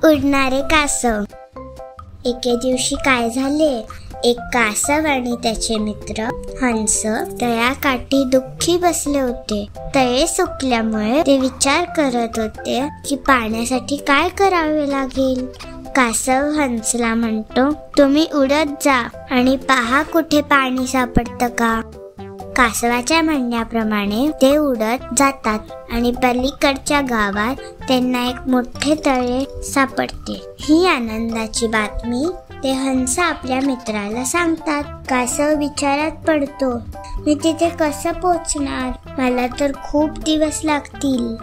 उडणारे कासव. एके दिवशी काय झाले, एक कासव आणि त्याचे मित्र हंस तळ्याकाठी दुःखी बसले होते. तळे सुकल्यामुळे ते विचार करत होते की पाण्यासाठी काय करावे लागेल. कासव हंसला म्हणतो, तुम्ही उडत जा आणि पहा कुठे पाणी सापडतं का. कासवाच्या म्हणण्याप्रमाणे ते उडत जातात आणि पलीकडच्या गावात त्यांना एक मोठे तळे सापडते. ही आनंदाची बातमी ते हंस आपल्या मित्राला सांगतात. कासव विचारात पडतो, मी तिथे कसं पोहोचणार, मला तर खूप दिवस लागतील.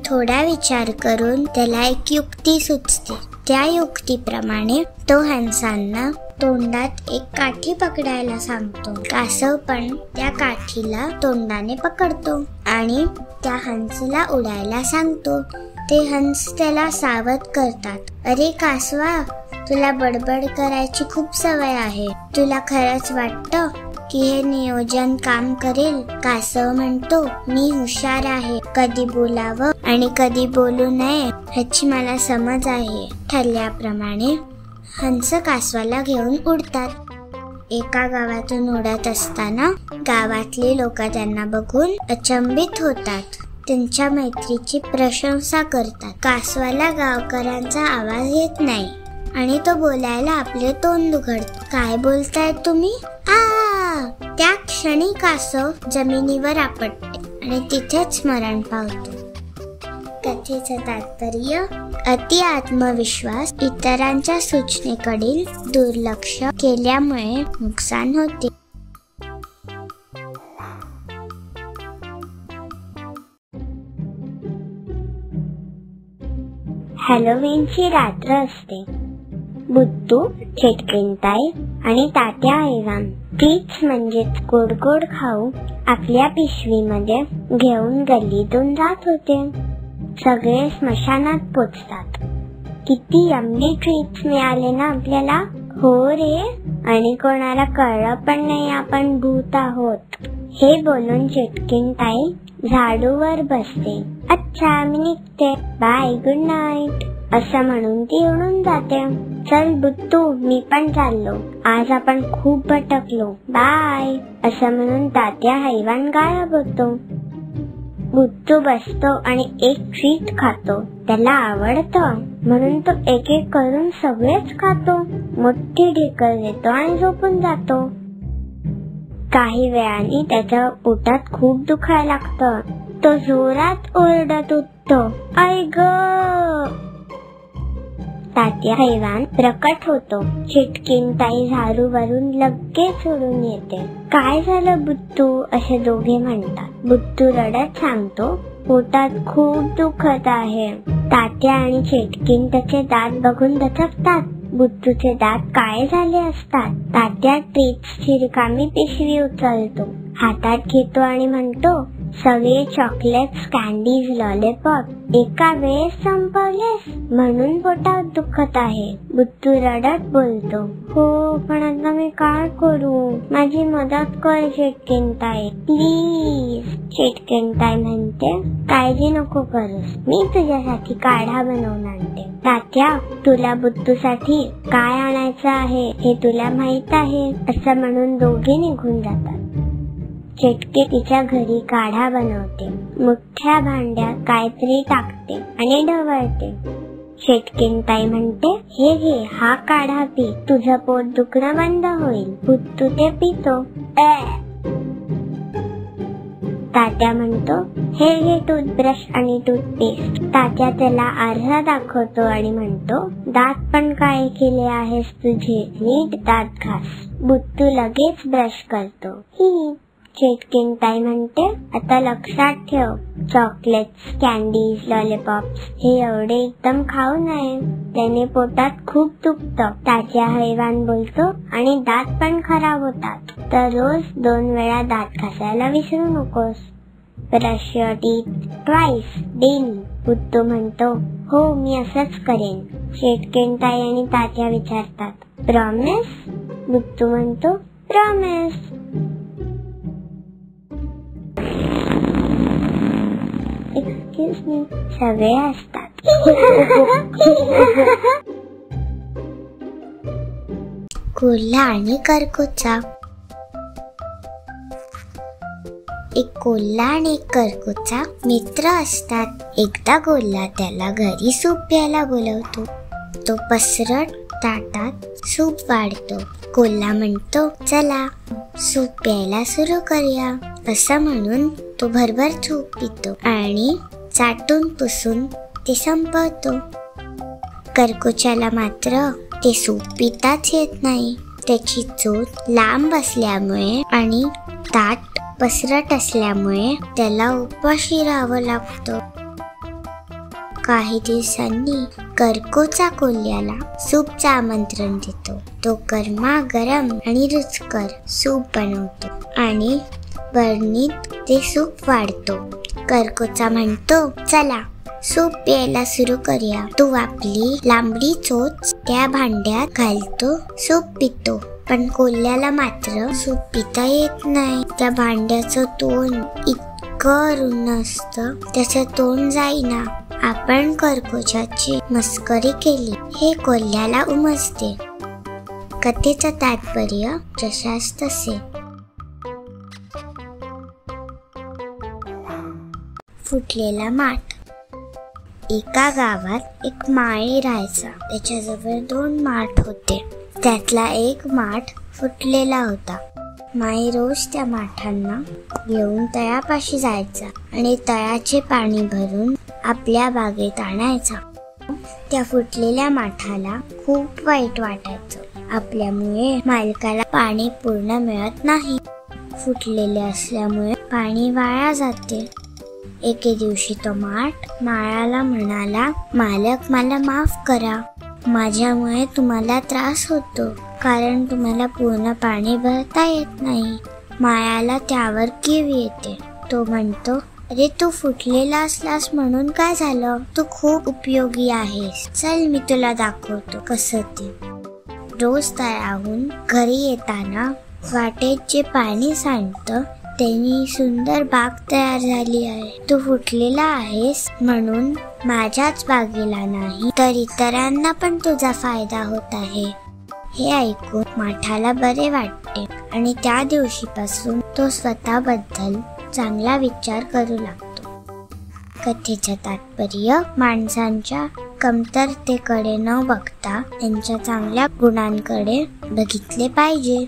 थोडा विचार करून त्याला एक युक्ती सुचते. त्या युक्तीप्रमाणे तो हंसांना तोंडात एक काठी पकडायला सांगतो. कासव पण त्या काठीला तोंडाने पकडतो आणि त्या हंसला उडायला सांगतो. ते हंस त्याला सावध करतात. अरे कासवा, तुला बडबड करायची खूप सवय आहे. तुला खरंच वाटतं की हे नियोजन काम करेल. कासव म्हणतो, मी हुशार आहे. कधी बोलावं आणि कधी बोलू नये ह्याची मला समज आहे. ठरल्याप्रमाणे हंस कासवाला घेऊन उडतात. एका गावातून उडत असताना गावातली लोक त्यांना बघून अचंबित होतात. त्यांच्या मैत्रीची प्रशंसा करतात. कासवाला गावकऱ्यांचा आवाज येत नाही आणि तो बोलायला आपले तोंड उघडतो. काय बोलताय तुम्ही? त्या क्षणी कासव जमिनीवर आपटते आणि तिथेच मरण पावतो. कथेचं तात्पर्य, अति आत्मविश्वास इतरांच्या सूचनेकडील दुर्लक्ष केल्यामुळे नुकसान होते. हॅलोवीनची रात्र असते. बुद्धू, चेटकिनताई आणि तात्या हैवान तीच म्हणजेच गोड गोड खाऊ आपल्या पिशवीमध्ये घेऊन गल्लीतून जात होते. सगळे स्मशानात पोचतात. किती यम्मी ट्रीट्स मिळाले ना आपल्याला. हो रे, आणि कोणाला कळलं पण नाही आपण भूत आहोत. हे बोलून चेटकिनताई झाडूवर बसते. अच्छा, मी निघते, बाय, गुड नाईट असं म्हणून ती उडून जाते. चल बुद्धू, मी पण चाललो, आज आपण खूप भटकलो, बाय असं म्हणून तात्या हैवान गायब होतो. बुद्धू बसतो आणि एक ट्रीट खातो. त्याला आवडतं म्हणून तो एक एक करून सगळेच खातो. मोठी ढेकर देतो आणि झोपून जातो. काही वेळाने त्याच्या पोटात खूप दुखायला लागतं. तो जोरात ओरडत उठतो, आई ग. तात्या हैवान प्रकट होतो. चिटकिनताई झाडूवरून लगेच उडून येते. काय झालं बुद्धू, असे दोघे म्हणतात. बुद्धू रडत सांगतो, पोटात खूप दुखत आहे. तात्या आणि चिटकिन त्याचे दात बघून दचकतात. बुद्धूचे दात काळे झाले असतात. तात्या ट्रीट्सची रिकामी पिशवी उचलतो, हातात घेतो आणि म्हणतो, सगळे चॉकलेट्स, कॅन्डीज, लॉलीपॉप एका वेळेस संपवलेस म्हणून पोटात दुखत आहे. बुद्धू रडत बोलतो, हो पण आता मी काय करू, माझी मदत कर चिटकिनताई प्लीज. चिटकिनताई म्हणते, काळजी नको करूस, मी तुझ्यासाठी काढा बनवून आणते. तात्या, तुला बुद्धूसाठी काय आणायचं आहे हे तुला माहित आहे असं म्हणून दोघे निघून जातात. चिटकी तिच्या घरी काढा बनवते. मोठ्या भांड्यात काहीतरी टाकते आणि ढवळते. चिटकिनताई म्हणते, हे घे, हा काढा पी, तुझं पोट दुखणं बंद होईल. बुद्धू ते पितो. तात्या म्हणतो, हे घे टूथब्रश आणि टूथपेस्ट. तात्या त्याला अर्धा दाखवतो आणि म्हणतो, दात पण काळे केले आहेस तुझे, नीट दात घास. बुद्धू लगेच ब्रश करतो. चिटकिनताई म्हणते, आता लक्षात ठेव, चॉकलेट्स, कॅन्डीज, लॉलीपॉप्स हे एवढे एकदम खाऊ नये, त्याने पोटात खूप दुखतं. तात्या हैवान बोलतो, आणि दात पण खराब होतात, तर रोज 2 वेळा दात घासायला विसरू नकोस. Brush your teeth twice daily. बुद्धू म्हणतो, हो मी असंच करेन. चिटकिनताई आणि तात्या विचारतात, प्रॉमिस? बुद्धू म्हणतो, प्रॉमिस. Excuse me. सगळे असतात. कोल्हा आणि करकोचा. एक कोल्हा आणि एक करकोचा मित्र असतात. एकदा कोल्हा त्याला घरी सूप प्यायला बोलवतो. तो पसरट ताटात सूप वाढतो. कोल्हा म्हणतो, चला सूप प्यायला सुरू करूया. असं म्हणून तो भरभर सूप पितो आणि चाटून पुसून ते संपवतो. करकोच्याला मात्र ते सूप पिताच येत नाही. त्याची चोच लांब असल्यामुळे आणि ताट पसरट असल्यामुळे त्याला उपाशी राहावं लागतं. काही दिवसांनी करकोचा कोल्ह्याला सूपचं आमंत्रण देतो. तो गरमागरम आणि रुचकर सूप बनवतो आणि बरणीत ते सूप वाढतो. करकोचा म्हणतो, चला सूप प्यायला सुरू करूया. तो आपली लांबडी चोच त्या भांड्यात घालतो, सूप पितो. पण कोल्ह्याला मात्र सूप पिता येत नाही. त्या भांड्याचं तोंड इतकं रुंद असतं, त्याचं तोंड जाईना. आपण करकोच्याची मस्करी केली हे कोल्ह्याला उमजते. कथेचं तात्पर्य जशास तसे. फुटलेला माठ. एका गावात एक माळी राहायचा. त्याच्याजवळ 2 माठ होते. त्यातला एक माठ फुटलेला होता. माळी रोज त्या माठांना घेऊन तळ्यापाशी जायचा आणि तळ्याचे पाणी भरून आपल्या बागेत आणायचा. त्या फुटलेल्या माठाला खूप वाईट वाटायचं. आपल्यामुळे मालकाला पाणी पूर्ण मिळत नाही. फुटलेले असल्यामुळे पाणी वाया जाते. एके दिवशी तो माठ माळाला म्हणाला, मालक, मला माफ करा. माझ्यामुळे तुम्हाला त्रास होतो, कारण तुम्हाला पूर्ण पाणी भरता येत नाही. माळाला त्यावर कीव येते. तो म्हणतो, अरे तू फुटलेला असलास म्हणून काय झालं? तू खूप उपयोगी आहेस. चल मी तुला दाखवतो कसं ते. रोज तळ्याहून घरी येताना वाटेत जे पाणी सांडतं त्यांनी सुंदर बाग तयार झाली आहे. तू फुटलेला आहेस म्हणून माझ्याच बागेला नाही तर इतरांना पण तुझा फायदा होत आहे. हे ऐकून माठाला बरे वाटते आणि त्या दिवशीपासून तो स्वतःबद्दल चांगला विचार करू लागतो. कथेचं तात्पर्य, माणसांच्या कमतरतेकडे न बघता त्यांच्या चांगल्या गुणांकडे बघितले पाहिजे.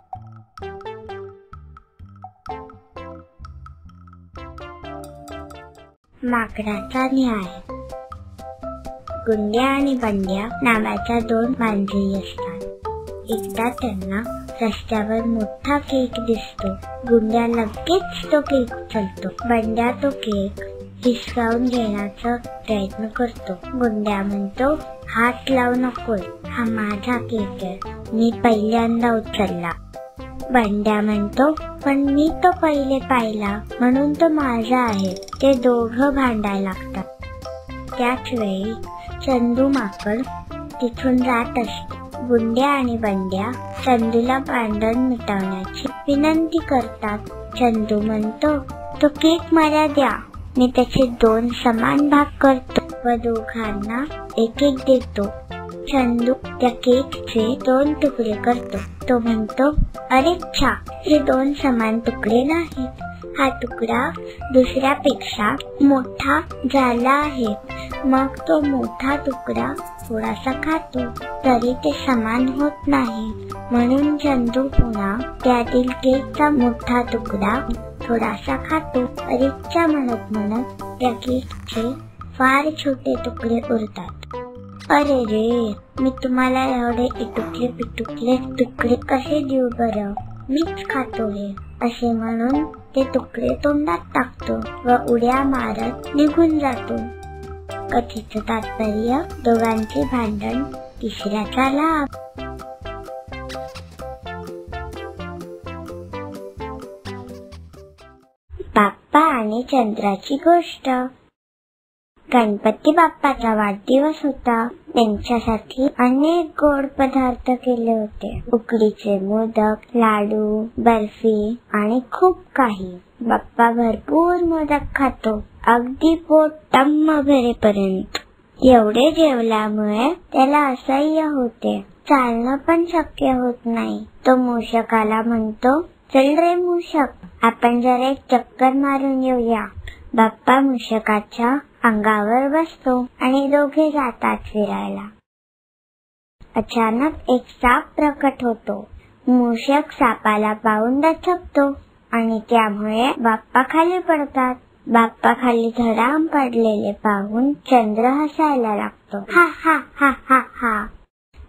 माकडाचा न्याय. गुंड्या आणि बंड्या नावाच्या 2 मांजरी असतात. एकदा त्यांना रस्त्यावर मोठा केक दिसतो. गुंड्या लगेच तो केक उचलतो. बंड्या तो केक हिसकावून घेण्याचा प्रयत्न करतो. गुंड्या म्हणतो, हात लावू नकोस, हा माझा केक आहे, मी पहिल्यांदा उचलला. बंड्या म्हणतो, पण मी तो पहिले पाहिला म्हणून तो माझा आहे. ते दोघं भांडायला लागतात. त्याच वेळी चंदू माकड तिथून जात असतो. गुंड्या आणि बंड्या चंदूला भांडण मिटवण्याची विनंती करतात. चंदू म्हणतो, तो केक मला द्या, मी त्याचे 2 समान भाग करतो व दोघांना एक देतो. चंदू त्या केकचे 2 तुकडे करतो. तो म्हणतो, अरे छा, हे 2 समान तुकडे नाहीत. हा तुकडा दुसऱ्यापेक्षा मोठा झाला आहे. मग तो मोठा तुकडा थोडासा खातो तरी ते समान होत नाही. म्हणून चंदू पुन्हा त्यातील केकचा मोठा तुकडा थोडासा खातो. अरेच्या म्हणत त्या केकचे फार छोटे तुकडे उरतात. अरे रे, मी तुम्हाला एवढे इटुकले पिटुकले तुकडे कसे देऊ बरं, मीच खातो हे, असे म्हणून ते तुकडे तोंडात टाकतो व उड्या मारत निघून जातो. कथेचं तात्पर्य, दोघांचे भांडण तिसऱ्याचा लाभ. बाप्पा आणि चंद्राची गोष्ट. गणपती बाप्पाचा वाढदिवस होता. त्यांच्यासाठी अनेक गोड पदार्थ केले होते. उकडीचे मोदक, लाडू, बर्फी आणि खूप काही. बाप्पा भरपूर मोदक खातो, अगदी पोट टम्म भरेपर्यंत. एवढे जेवल्यामुळे त्याला असह्य होते. चालणं पण शक्य होत नाही. तो मूषकाला म्हणतो, चल रे मूषक, आपण जरा एक चक्कर मारून येऊया. बाप्पा मूषकाच्या अंगावर बसतो आणि दोघे जातात फिरायला. अचानक एक साप प्रकट होतो. मूषक सापाला पाहून दचकतो आणि त्यामुळे बाप्पा खाली पडतात. बाप्पा खाली धडाम पडलेले पाहून चंद्र हसायला लागतो. हा हा हा हा हा.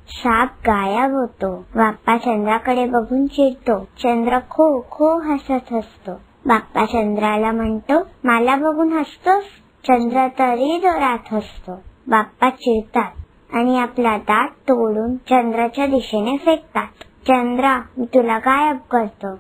साप गायब होतो. बाप्पा चंद्राकडे बघून चिडतो. चंद्र खो खो हसत असतो. बाप्पा चंद्राला म्हणतो, मला बघून हसतोस? चंद्र तरी जोरात हसतो. बाप्पा चिडतात आणि आपला दात तोडून चंद्राच्या दिशेने फेकतात. चंद्रा, मी तुला गायब करतो.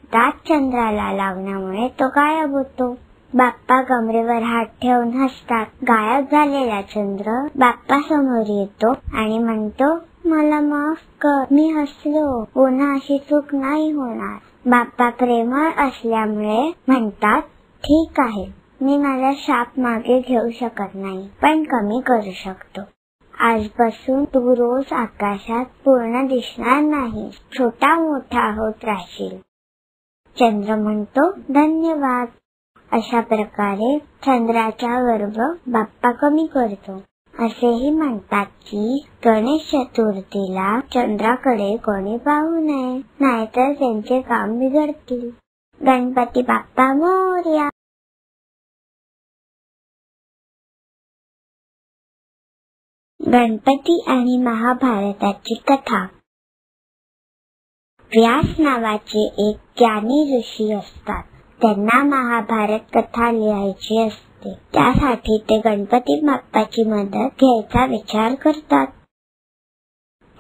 दात चंद्राला लागण्यामुळे तो गायब होतो. बाप्पा कमरेवर हात ठेवून हसतात. गायब झालेला चंद्र बाप्पा समोर येतो आणि म्हणतो, मला माफ कर, मी हसलो, पुन्हा अशी चूक नाही होणार. बाप्पा प्रेमळ असल्यामुळे म्हणतात, ठीक आहे, मी माझा शाप मागे घेऊ शकत नाही, पण कमी करू शकतो. आजपासून तू रोज आकाशात पूर्ण दिसणार नाही, छोटा मोठा होत राहशील. चंद्र म्हणतो, धन्यवाद. अशा प्रकारे चंद्राचा गर्भ बाप्पा कमी करतो. असेही म्हणतात की गणेश चतुर्थीला चंद्राकडे कोणी पाहू नये, नाहीतर त्यांचे काम बिघडतील. गणपती बाप्पा मोरया. गणपती आणि महाभारताची कथा. व्यास नावाचे एक ज्ञानी ऋषी असतात. त्यांना महाभारत कथा लिहायची असते. त्यासाठी ते गणपती बाप्पाची मदत घ्यायचा विचार करतात.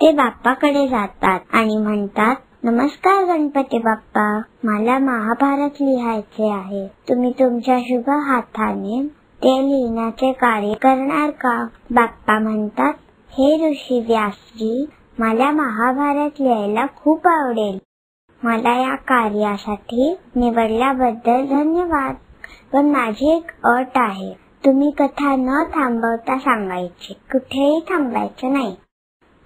ते बाप्पाकडे जातात आणि म्हणतात, नमस्कार गणपती बाप्पा, मला महाभारत लिहायचे आहे. तुम्ही तुमच्या शुभ हाताने ते लिहिण्याचे कार्य करणार का? बाप्पा म्हणतात, हे ऋषी व्यासजी, मला महाभारत लिहायला खूप आवडेल. मला या कार्यासाठी निवडल्याबद्दल धन्यवाद. पण माझी एक अट आहे. तुम्ही कथा न थांबवता सांगायची, कुठेही थांबायचं नाही.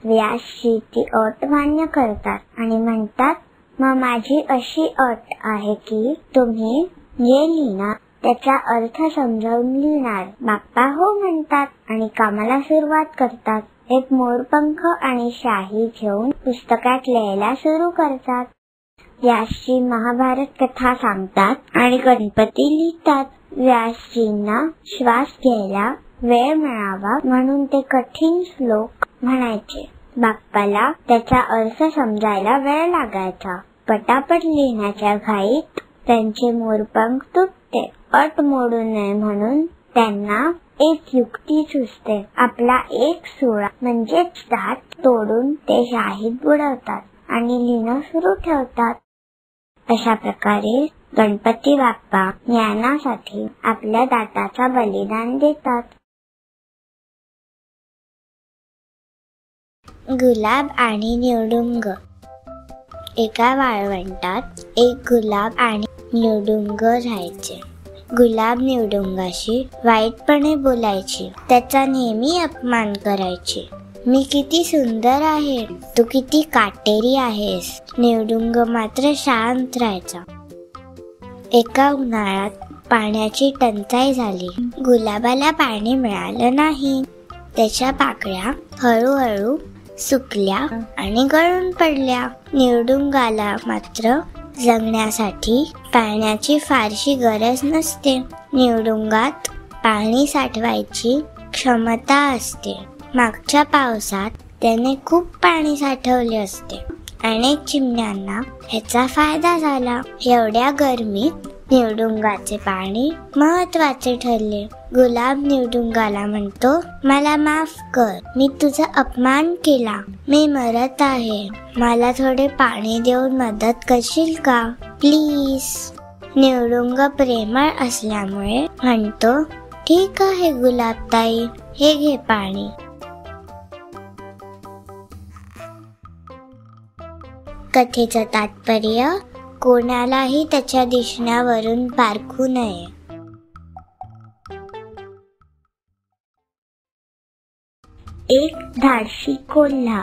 व्यासजी ती अट मान्य करतात आणि म्हणतात, मग माझी अशी अट आहे की तुम्ही जे लिहिणार त्याचा अर्थ समजावून लिहिणार. बाप्पा हो म्हणतात आणि कामाला सुरुवात करतात. एक मोरपंख आणि शाही घेऊन पुस्तकात लिहायला सुरू करतात. व्यासजी महाभारत कथा सांगतात आणि गणपती लिहितात. व्यासजींना श्वास घ्यायला वेळ मिळावा म्हणून ते कठीण श्लोक म्हणायचे. बाप्पाला त्याचा अर्थ समजायला वेळ लागायचा. पटापट लिहिण्याच्या घाईत त्यांचे मोरपंख तुटते. अट मोडू नये म्हणून त्यांना एक युक्ती सुचते. आपला एक सुळा म्हणजेच दात तोडून ते शाहीत बुडवतात आणि लिहिणं सुरू ठेवतात. अशा प्रकारे गणपती बाप्पा ज्ञानासाठी आपल्या दाताचा बलिदान देतात. गुलाब आणि निवडुंग. एका वाळवंटात एक गुलाब आणि निवडुंग राहायचे. गुलाब निवडुंगाशी वाईटपणे बोलायची, त्याचा नेहमी अपमान करायची. मी किती सुंदर आहे, तू किती काटेरी आहेस. निवडुंग मात्र शांत राहायचा. एका उन्हाळ्यात पाण्याची टंचाई झाली. गुलाबाला पाणी मिळालं नाही. त्याच्या पाकळ्या हळूहळू सुकल्या आणि गळून पडल्या. निवडुंगाला मात्र जगण्यासाठी पाण्याची फारशी गरज नसते. निवडुंगात पाणी साठवायची क्षमता असते. मागच्या पावसात त्याने खूप पाणी साठवले असते. अनेक चिमण्यांना ह्याचा फायदा झाला. एवढ्या गरमीत निवडुंगाचे पाणी महत्वाचे ठरले. गुलाब निवडुंगाला म्हणतो, मला माफ कर, मी तुझा अपमान केला. मी मरत आहे, मला थोडे पाणी देऊन मदत करशील का प्लीज. निवडुंग प्रेमळ असल्यामुळे म्हणतो, ठीक आहे गुलाबताई, हे घे पाणी. कथेचं तात्पर्य, कोणालाही त्याच्या दिसण्यावरून पारखू नये. एक धाडसी कोल्हा.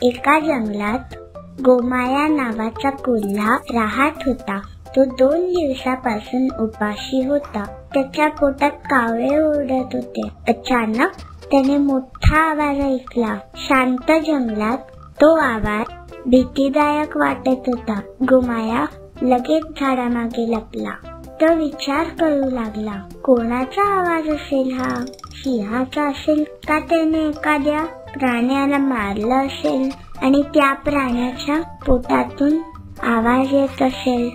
एका जंगलात गोमाया नावाचा कोल्हा राहत होता. तो 2 दिवसापासून उपाशी होता. त्याच्या पोटात कावळे ओरडत होते. अचानक त्याने मोठा आवाज ऐकला. शांत जंगलात तो आवाज भीतीदायक वाटत होता. गोमाया लगेच झाडामागे लपला. तो विचार करू लागला, कोणाचा आवाज असेल हा? सिंहाचा असेल का? त्याने एखाद्या प्राण्याला मारलं असेल आणि त्या प्राण्याच्या पोटातून आवाज येत असेल.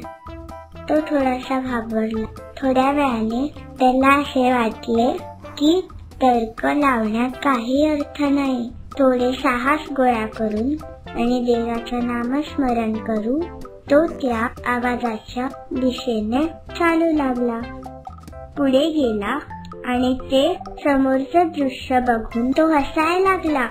तो थोडासा घाबरला. थोड्या वेळाने त्याला असे वाटले की तर्क लावण्यात काही अर्थ नाही. थोडे साहस गोळा करून आणि देवाचं नामस्मरण करू तो त्या आवाजाच्या दिशेने चालू लागला. पुढे गेला आणि ते समोरचं दृश्य बघून तो हसायला लागला.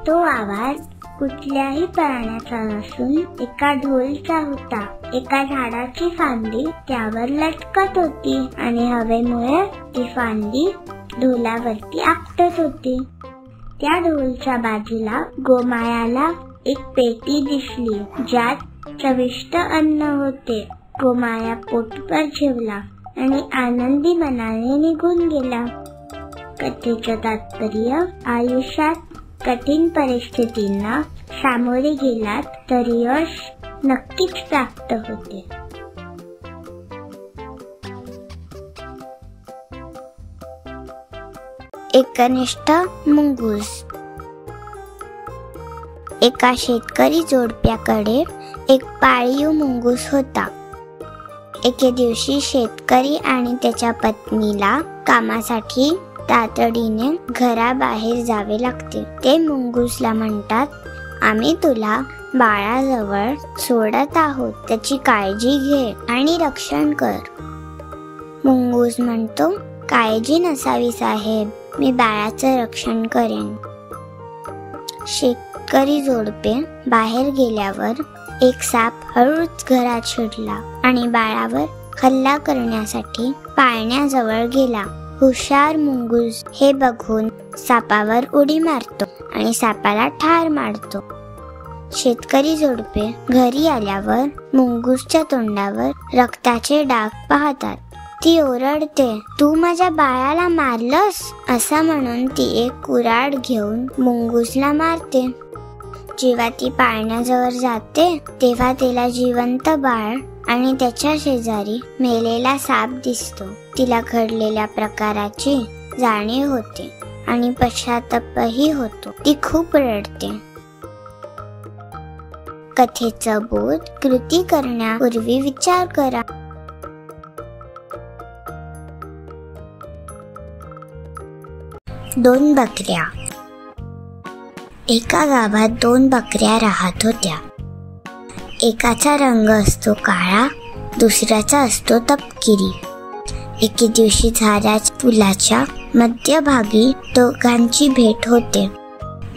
तो आवाज कुठल्याही प्राण्याचा नसून एका ढोलचा होता. एका झाडाची फांदी त्यावर लटकत होती आणि हवेमुळे ती फांदी ढोलावरती आपटत होती. त्या ढोलच्या बाजूला गोमायाला एक पेटी दिसली ज्यात चविष्ट अन्न होते. गोमाया पोटभर जेवला आणि आनंदी मनाने निघून गेला. कथेचं तात्पर्य, आयुष्यात कठीण परिस्थितींना सामोरे गेलात तर यश नक्कीच प्राप्त होते. एकनिष्ठ मुंगूस. एका शेतकरी जोडप्याकडे एक पाळीव मुंगूस होता. एके दिवशी शेतकरी आणि त्याच्या पत्नीला कामासाठी तातडीने घराबाहेर जावे लागते. ते मुंगूसला म्हणतात, आम्ही तुला बाळाजवळ सोडत आहोत. त्याची काळजी घे आणि रक्षण कर. मुंगूस म्हणतो, काळजी नसावी साहेब, मी बाळाचं रक्षण करेन. शेतकरी जोडपे बाहेर गेल्यावर एक साप हळूच घरात शिरला आणि बाळावर हल्ला करण्यासाठी पाळण्याजवळ गेला. हुशार मुंगूस हे बघून सापावर उडी मारतो आणि सापाला ठार मारतो. शेतकरी जोडपे घरी आल्यावर मुंगूसच्या तोंडावर रक्ताचे डाग पाहतात. ती ओरडते, तू माझ्या बाळाला मारलंस? असं म्हणून ती एक कुऱ्हाड घेऊन मुंगूसला मारते. जेव्हा ती पाळण्याजवळ जाते तेव्हा तिला जिवंत बाळ आणि त्याच्या शेजारी मेलेला साप दिसतो. तिला घडलेल्या प्रकाराची जाणीव होते आणि पश्चातापही होतो. ती खूप रडते. कथेचा बोध, कृती करण्यापूर्वी विचार करा. दोन बकऱ्या. एका गावात 2 बकऱ्या राहत होत्या. एकाचा रंग असतो काळा, दुसऱ्याचा असतो तपकिरी. एके दिवशी झाडाच्या पुलाच्या मध्यभागी दोघांची भेट होते.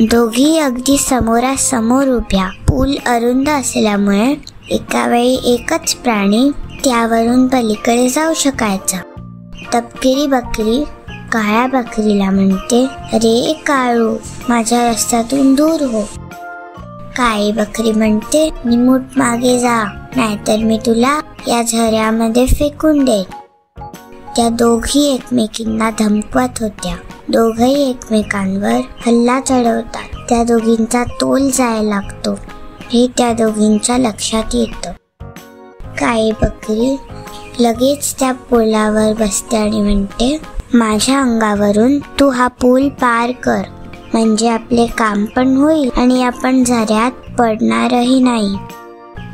दोघी अगदी समोरासमोर उभ्या. पूल अरुंद असल्यामुळे एका वेळी एकच प्राणी त्यावरून पलीकडे जाऊ शकायचा. तपकिरी बकरी काळ्या बकरीला म्हणते, अरे काळू, माझ्या रस्त्यातून दूर हो. काळी बकरी म्हणते, निमूट मागे जा, नाहीतर मी तुला या झऱ्यामध्ये फेकून देईन. त्या दोघी एकमेकींना धमकवत होत्या. दोघही एकमेकांवर हल्ला चढवतात. त्या दोघींचा तोल जायला लागतो हे त्या दोघींच्या लक्षात येतं. काळी बकरी लगेच त्या पुलावर बसते आणि म्हणते, माझ्या अंगावरून तू हा पूल पार कर, म्हणजे आपले काम पण होईल आणि आपण झऱ्यात पडणारही नाही.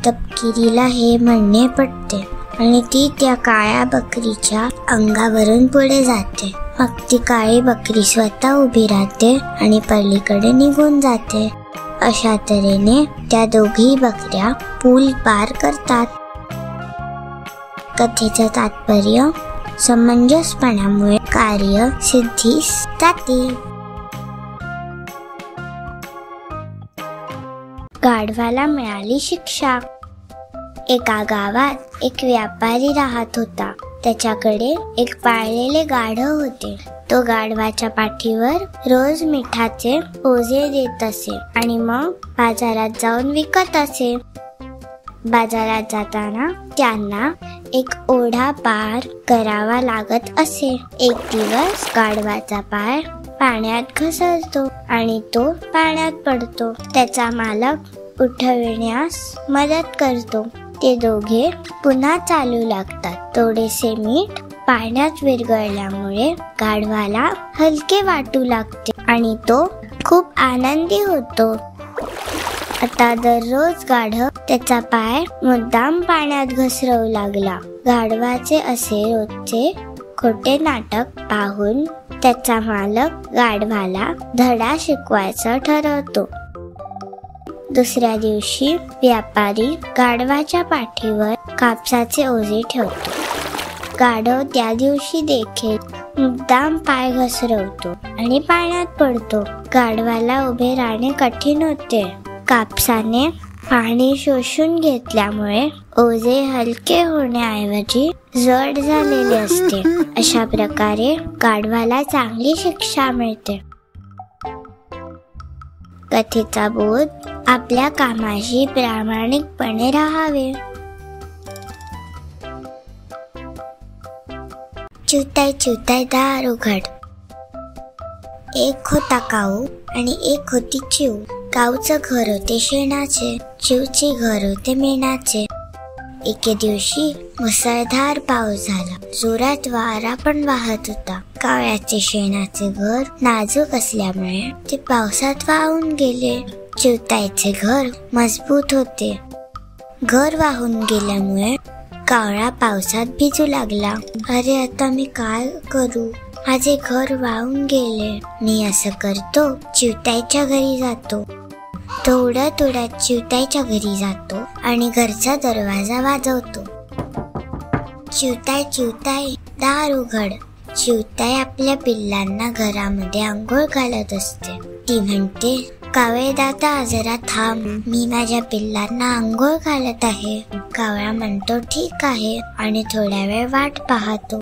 तपकिरीला हे म्हणणे पटते आणि ती त्या काळ्या बकरीच्या अंगावरून पुढे जाते. मग ती काळी बकरी स्वतः उभी राहते आणि पलीकडे निघून जाते. अशा तऱ्हेने त्या दोघी बकऱ्या पूल पार करतात. कथेचं तात्पर्य, समंजसपणामुळे कार्य सिद्धीस जाते. गाढवाला मिळाली शिक्षा. एका गावात एक व्यापारी राहत होता. त्याच्याकडे एक पाळलेले गाढव होते. तो गाढवाच्या पाठीवर रोज मिठाचे ओझे देत असे आणि मग बाजारात जाऊन विकत असे. बाजारात जाताना त्यांना एक ओढा पार करावा लागत असे. एक दिवस गाढवाचा पाय पाण्यात घसरतो आणि तो पाण्यात पडतो. त्याचा मालक उठविण्यास मदत करतो. ते दोघे पुन्हा चालू लागतात. थोडेसे मीठ पाण्यात विरघळल्यामुळे गाढवाला हलके वाटू लागते आणि तो खूप आनंदी होतो. आता दररोज गाढव त्याचा पाय मुद्दाम पाण्यात घसरवू लागला. गाढवाचे असे रोजचे खोटे नाटक पाहून त्याचा मालक गाढवाला धडा शिकवायचा ठरवतो. दुसऱ्या दिवशी व्यापारी गाढवाच्या पाठीवर कापसाचे ओझे ठेवतो. गाढव त्या दिवशी देखील मुद्दाम पाय घसरवतो आणि पाण्यात पडतो. गाढवाला उभे राहणे कठीण होते. कापसाने पाणी शोषून घेतल्यामुळे ओझे हलके होण्याऐवजी जड झालेले असते. अशा प्रकारे गाढवाला चांगली शिक्षा मिळते. कथेचा बोध, आपल्या कामाशी प्रामाणिकपणे राहावे. चिवताई चिवताई दार उघड. एक होता काऊ आणि एक होती चिव. काऊचं घर होते शेणाचे, चिवचे घर होते मेणाचे. एके दिवशी मुसळधार पाऊस झाला. जोरात वारा पण वाहत होता. कावळ्याचे शेणाचे घर नाजूक असल्यामुळे ते पावसात वाहून गेले. चिवताईचे घर मजबूत होते. घर वाहून गेल्यामुळे कावळा पावसात भिजू लागला. अरे, आता मी काय करू? माझे घर वाहून गेले. मी असं करतो, चिवताईच्या घरी जातो. तो उडत उडत चिवताईच्या घरी जातो आणि घरचा दरवाजा वाजवतो. चिवताई चिवताई दार उघड. चिवताई आपल्या पिल्लांना घरामध्ये आंघोळ घालत असते. ती म्हणते, कावळे दादा जरा थांब, मी माझ्या पिल्लांना आंघोळ घालत आहे. कावळा म्हणतो ठीक आहे आणि थोड्या वेळ वाट पाहतो.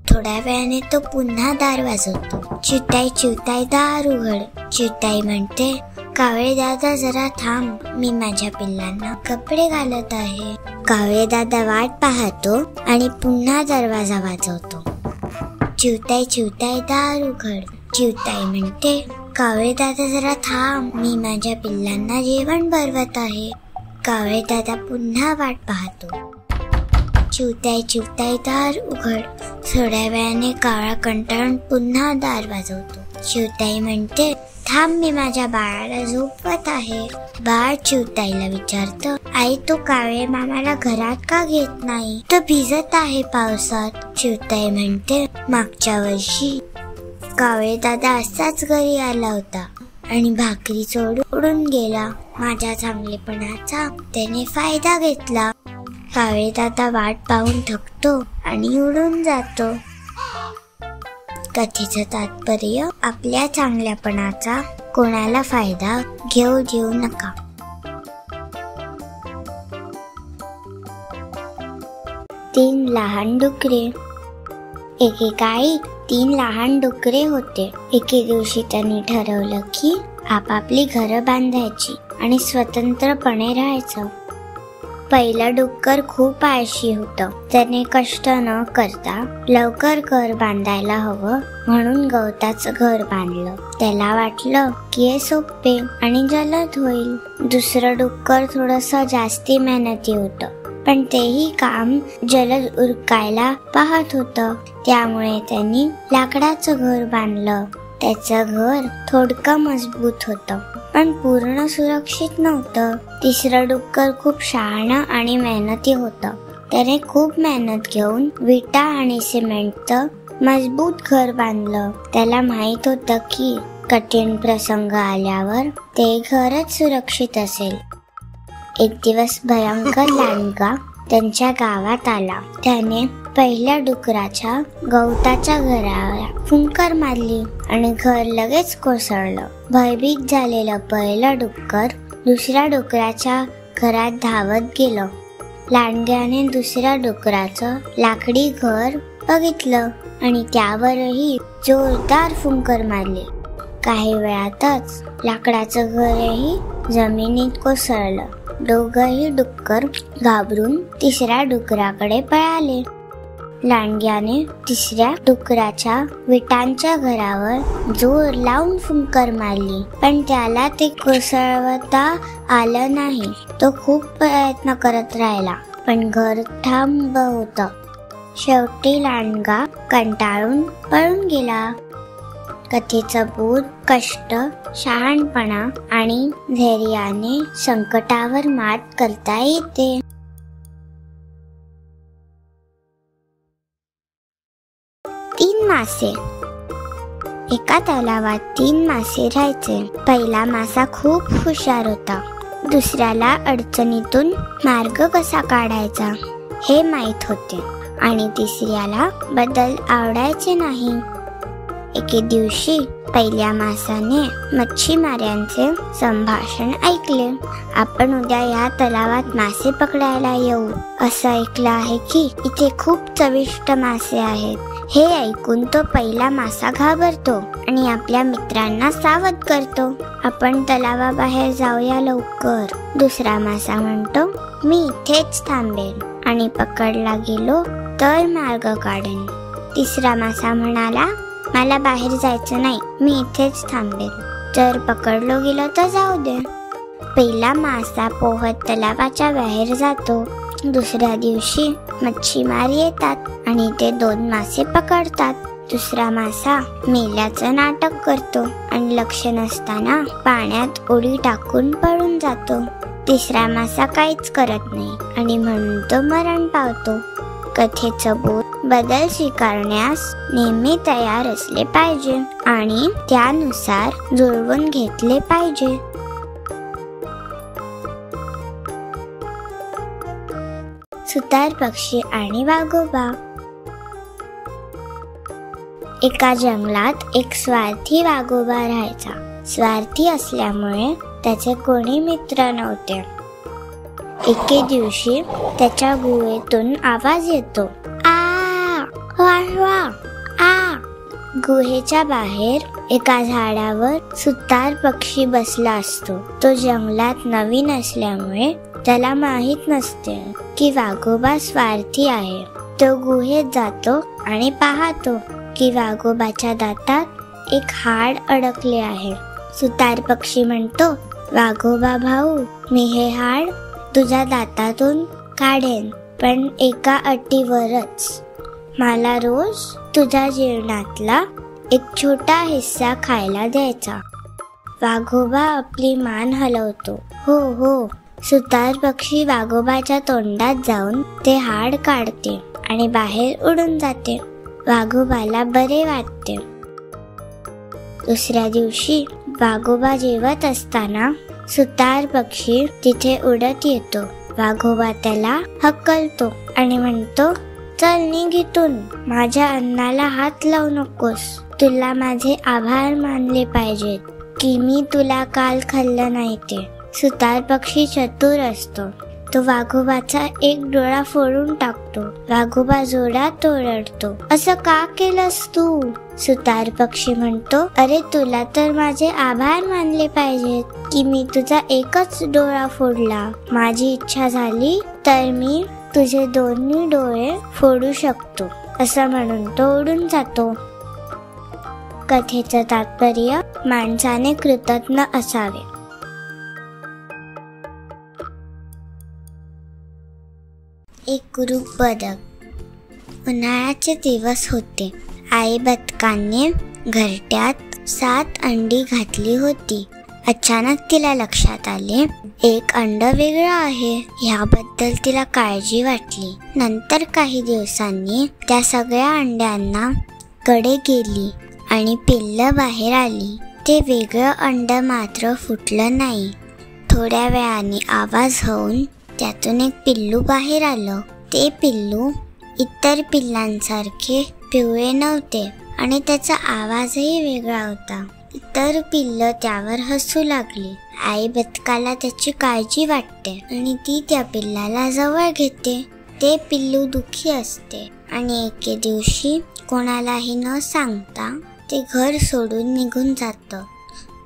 थोड्या वेळाने तो पुन्हा दार वाजवतो. चिवताई चिवताई दार उघड. चिवताई म्हणते, कावळे दादा जरा थांब, मी माझ्या पिल्लांना कपडे घालत आहे. कावळे दादा वाट पाहतो आणि पुन्हा दरवाजा वाजवतो. चिवताई चिवताई दार उघड. चिवताई म्हणते, कावळे दादा जरा थांब, मी माझ्या पिल्लांना जेवण बनवत आहे. कावळे दादा पुन्हा वाट पाहतो. चिवताई चिवताई दार उघड. थोड्या वेळाने कावळा कंटाळून पुन्हा दार वाजवतो. चिवताई म्हणते, थांब, मी माझ्या बाळाला झोपवत आहे. बाळ चिवताईला विचारतं, आई तू कावळे मामाला घरात का घेत नाही? तो भिजत आहे पावसात. चिवताई म्हणते, मागच्या वर्षी कावळे दादा असाच घरी आला होता आणि भाकरी चोरून उडून गेला. माझ्या चांगलेपणाचा त्याने फायदा घेतला. कावळे दादा वाट पाहून थकतो आणि उडून जातो. कथेचं तात्पर्य, आपल्या चांगल्यापणाचा कोणाला फायदा घेऊ देऊ नका. तीन लहान डुकरे. एकेकाळी 3 लहान डुकरे होते. एके दिवशी त्यांनी ठरवलं की आपापली घरं बांधायची आणि स्वतंत्रपणे राहायचं. पहिलं डुक्कर खूप आळशी होतं. त्याने कष्ट न करता लवकर घर बांधायला हवं म्हणून गवताचं घर बांधलं. त्याला वाटलं की हे सोपे आणि जलद होईल. दुसरं डुक्कर थोडंसं जास्ती मेहनती होतं, पण तेही काम जलद उरकायला पाहत होतं. त्यामुळे त्यांनी लाकडाचं घर बांधलं. त्याचं घर थोडकं मजबूत होतं, पण पूर्ण सुरक्षित नव्हतं. तिसरं डुक्कर खूप शहाणं आणि मेहनती होतं. त्याने खूप मेहनत घेऊन विटा आणि सिमेंटचं मजबूत घर बांधलं. त्याला माहित होतं की कठीण प्रसंग आल्यावर ते घरच सुरक्षित असेल. एक दिवस भयंकर लांडगा त्यांच्या गावात आला. त्याने पहिल्या डुकराच्या गवताच्या घराला फुंकर मारली आणि घर लगेच कोसळलं. भयभीत झालेलं पहिलं डुक्कर दुसऱ्या डुकराच्या घरात धावत गेलं. लांडग्याने दुसऱ्या डुकराचं लाकडी घर बघितलं. आणि त्यावरही जोरदार फुंकर मारले. काही वेळातच लाकडाचं घरही जमिनीत कोसळलं. दोघंही डुक्कर घाबरून तिसऱ्या डुकराकडे पळाले. लांडग्याने तिसऱ्या डुकराच्या विटांच्या घरावर जोर लावून फुंकर मारली, पण त्याला ते कोसळवता आलं नाही. तो खूप प्रयत्न करत राहिला, पण घर ठाम होतं. शेवटी लांडगा कंटाळून पळून गेला. कथेचं बोध कष्ट, शहाणपणा आणि धैर्याने संकटावर मात करता येते. तीन मासे. एका तलावात 3 मासे राहायचे. पहिला मासा खूप हुशार होता. दुसऱ्याला अडचणीतून मार्ग कसा काढायचा हे माहित होते आणि तिसऱ्याला बदल आवडायचे नाही. एके दिवशी पहिल्या मासाने मच्छीमारांचे संभाषण ऐकले. आपण उद्या या तलावात मासे पकडायला येऊ. असं ऐकलं आहे की इथे खूप चविष्ट मासे आहेत. हे ऐकून तो पहिला मासा घाबरतो आणि आपल्या मित्रांना सावध करतो. आपण तलावाबाहेर जाऊया लवकर. दुसरा मासा म्हणतो, मी इथेच थांबेन आणि पकडला गेलो तर मार्ग काढेन. तिसरा मासा म्हणाला, मला बाहेर जायचं नाही, मी इथेच थांबेन. जर पकडलो गेलो तर जाऊ दे. पहिला मासा पोहत तलावाच्या बाहेर जातो. दुसऱ्या दिवशी मच्छीमार येतात आणि ते 2 मासे पकडतात. दुसरा मासा मेल्याचं नाटक करतो आणि लक्ष नसताना पाण्यात उडी टाकून पळून जातो. तिसरा मासा काहीच करत नाही आणि म्हणून तो मरण पावतो. कथेचं बोध, बदल स्वीकारण्यास नेहमी तयार असले पाहिजे आणि त्यानुसार जुळवून घेतले पाहिजे. सुतार पक्षी आणि वाघोबा. एका जंगलात एक स्वार्थी वाघोबा राहायचा. स्वार्थी असल्यामुळे त्याचे कोणी मित्र नव्हते. एके दिवशी त्याच्या गुहेतून आवाज येतो, आ वाजवा आ. गुहेच्या बाहेर एका झाडावर सुतार पक्षी बसला असतो. तो जंगलात नवीन असल्यामुळे त्याला माहित नसते की वाघोबा स्वार्थी आहे. तो गुहेत जातो आणि पाहतो की वाघोबाच्या दातात एक हाड अडकले आहे. सुतार पक्षी म्हणतो, वाघोबा भाऊ, मी हे हाड तुझ्या दातातून काढेन, पण एका अटीवरच. मला रोज तुझ्या जेवणातला एक छोटा हिस्सा खायला द्यायचा. वाघोबा आपली मान हलवतो. हो हो. सुतार पक्षी वाघोबाच्या तोंडात जाऊन ते हाड काढते आणि बाहेर उडून जाते. वाघोबाला बरे वाटते. दुसऱ्या दिवशी वाघोबा जेवत असताना सुतार पक्षी तिथे उडत येतो. वाघोबा त्याला हकलतो आणि म्हणतो, चल निघ इथून. माझ्या अन्नाला हात लावू नकोस. तुला माझे आभार मानले पाहिजेत की मी तुला काल खाल्लं नाही ते. सुतार पक्षी चतुर असतो. तो वाघोबाचा एक डोळा फोडून टाकतो. वाघोबा जोरात ओरडतो, असं का केलंस तू? सुतार पक्षी म्हणतो, अरे तुला तर माझे आभार मानले पाहिजेत की मी तुझा एकच डोळा फोडला. माझी इच्छा झाली तर मी तुझे 2 डोळे फोडू शकतो. असं म्हणून तो उडून जातो. कथेचं तात्पर्य, माणसाने कृतज्ञ असावे. एक कुरूप बदक. उन्हाळ्याचे दिवस होते. आई बदकाने घरट्यात 7 अंडी घातली होती. अचानक तिला लक्षात आले, एक अंड वेगळं आहे. ह्याबद्दल तिला काळजी वाटली. नंतर काही दिवसांनी त्या सगळ्या अंड्यांना कडे गेली आणि पिल्लं बाहेर आली. ते वेगळं अंड मात्र फुटलं नाही. थोड्या वेळाने आवाज होऊन त्यातून एक पिल्लू बाहेर आलं. ते पिल्लू इतर पिल्लांसारखे पिवळे नव्हते आणि त्याचा आवाजही वेगळा होता. इतर पिल्लं त्यावर हसू लागली. आई बदकाला त्याची काळजी वाटते आणि ती त्या पिल्लाला जवळ घेते. ते पिल्लू दुःखी असते आणि एके दिवशी कोणालाही न सांगता ते घर सोडून निघून जातं.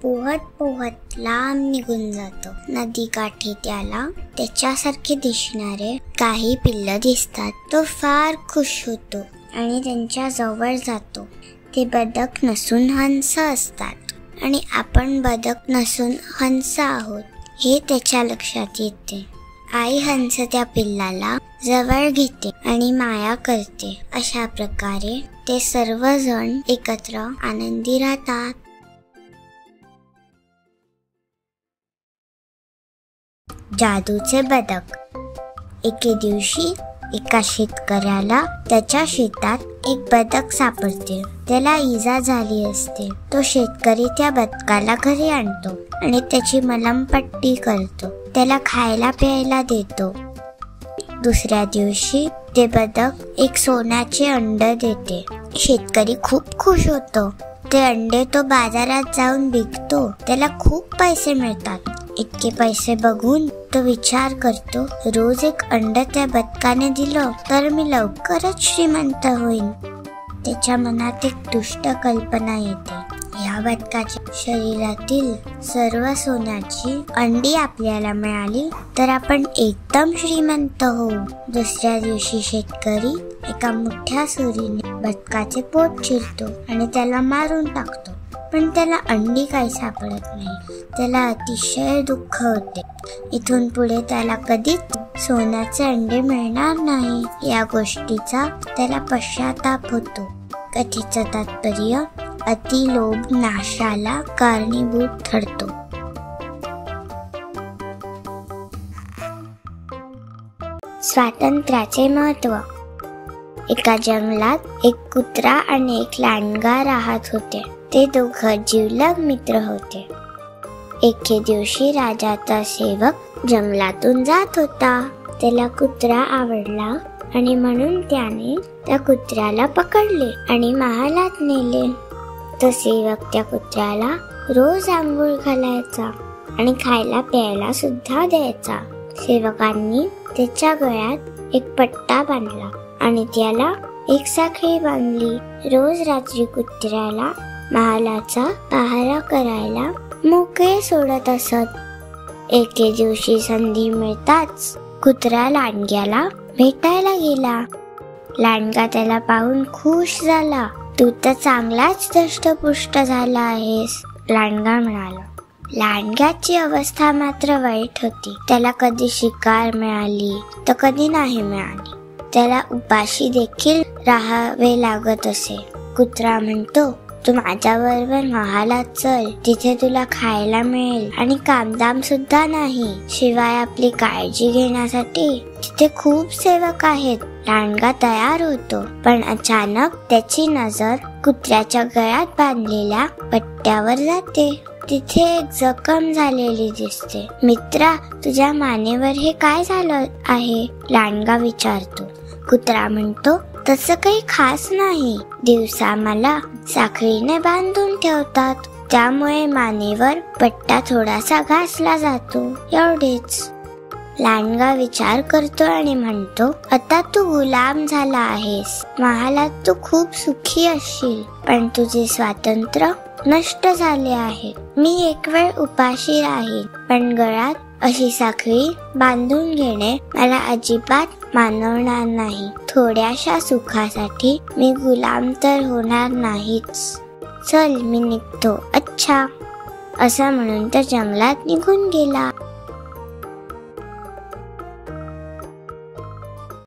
पोहत पोहत लांब निघून जातो. नदीकाठी त्याला त्याच्यासारखे दिसणारे काही पिल्लं दिसतात. तो फार खुश होतो आणि त्यांच्या जवळ जातो. ते बदक नसून हंस असतात आणि आपण बदक नसून हंस आहोत हे त्याच्या लक्षात येते. आई हंस त्या पिल्लाला जवळ घेते आणि माया करते. अशा प्रकारे ते सर्वजण एकत्र आनंदी राहतात. जादूचे बदक. एके दिवशी एका शेतकऱ्याला त्याच्या शेतात एक बदक सापडते. त्याला इजा झाली असते. तो शेतकरी त्या बदकाला घरी आणतो आणि त्याची मलमपट्टी करतो. त्याला खायला प्यायला देतो. दुसऱ्या दिवशी ते बदक एक सोन्याचे अंड देते. शेतकरी खूप खुश होतो. ते अंडे तो बाजारात जाऊन विकतो. त्याला खूप पैसे मिळतात. इतके पैसे बघून तो विचार करतो, रोज एक अंड त्या बदकाने दिलं तर मी लवकरच श्रीमंत होईन. त्याच्या मनात एक दुष्ट कल्पना येते. या बदकाच्या शरीरातील सर्व सोन्याची अंडी आपल्याला मिळाली तर आपण एकदम श्रीमंत होऊ. दुसऱ्या दिवशी शेतकरी एका मोठ्या सुरीने बदकाचे पोट चिरतो आणि त्याला मारून टाकतो. पण त्याला अंडी काही सापडत नाही. त्याला अतिशय दुःख होते. इथून पुढे त्याला कधीच सोन्याचे अंडे मिळणार नाही या गोष्टीचा त्याला पश्चाताप होतो. कथेचं तात्पर्य, अतिलोभ नाशाला कारणीभूत ठरतो. स्वातंत्र्याचे महत्त्व. एका जंगलात एक कुत्रा आणि एक लांडगा राहत होते. ते दोघं जिवलग मित्र होते. एके दिवशी राजाचा सेवक जंगलातून जात होता. त्याला कुत्रा आवडला आणि म्हणून त्याने त्या कुत्र्याला पकडले आणि महालात नेले. तो सेवक त्या कुत्र्याला रोज आंघोळ घालायचा आणि खायला प्यायला सुद्धा द्यायचा. सेवकांनी त्याच्या गळ्यात एक पट्टा बांधला आणि त्याला एक साखळी बांधली. रोज रात्री कुत्र्याला महालाचा पहारा करायला मोकळे सोडत असत. एके दिवशी संधी मिळताच कुत्रा लांडग्याला भेटायला गेला. लांडगा त्याला पाहून खुश झाला. तू तर चांगलाच धष्टपुष्ट झाला आहेस, लांडगा म्हणाला. लांडग्याची अवस्था मात्र वाईट होती. त्याला कधी शिकार मिळाली तर कधी नाही मिळाली. त्याला उपाशी देखील राहावे लागत असे. कुत्रा म्हणतो, तू माझ्याबरोबर महालात चल. तिथे तुला खायला मिळेल आणि कामदाम सुद्धा नाही. शिवाय आपली काळजी घेण्यासाठी तिथे खूप सेवक आहेत. लांडगा तयार होतो. पण अचानक त्याची नजर कुत्र्याच्या गळ्यात बांधलेल्या पट्ट्यावर जाते. तिथे एक जखम झालेली दिसते. मित्रा, तुझ्या मानेवर हे काय झालं आहे? लांडगा विचारतो. कुत्रा म्हणतो, तसं काही खास नाही. दिवसा मला साखळीने बांधून ठेवतात, त्यामुळे मानेवर पट्टा थोडासा घासला जातो, एवढेच. लांडगा विचार करतो आणि म्हणतो, आता तू गुलाम झाला आहेस. महालात तू खूप सुखी असशील, पण तुझे स्वातंत्र्य नष्ट झाले आहे. मी एक वेळ उपाशी राहील, पण गळ्यात अशी साखळी बांधून घेणे मला अजिबात मानवणार नाही. थोड्याशा सुखासाठी मी गुलाम तर होणार नाहीच. चल, मी निघतो. अच्छा, असं म्हणून तो जंगलात निघून गेला.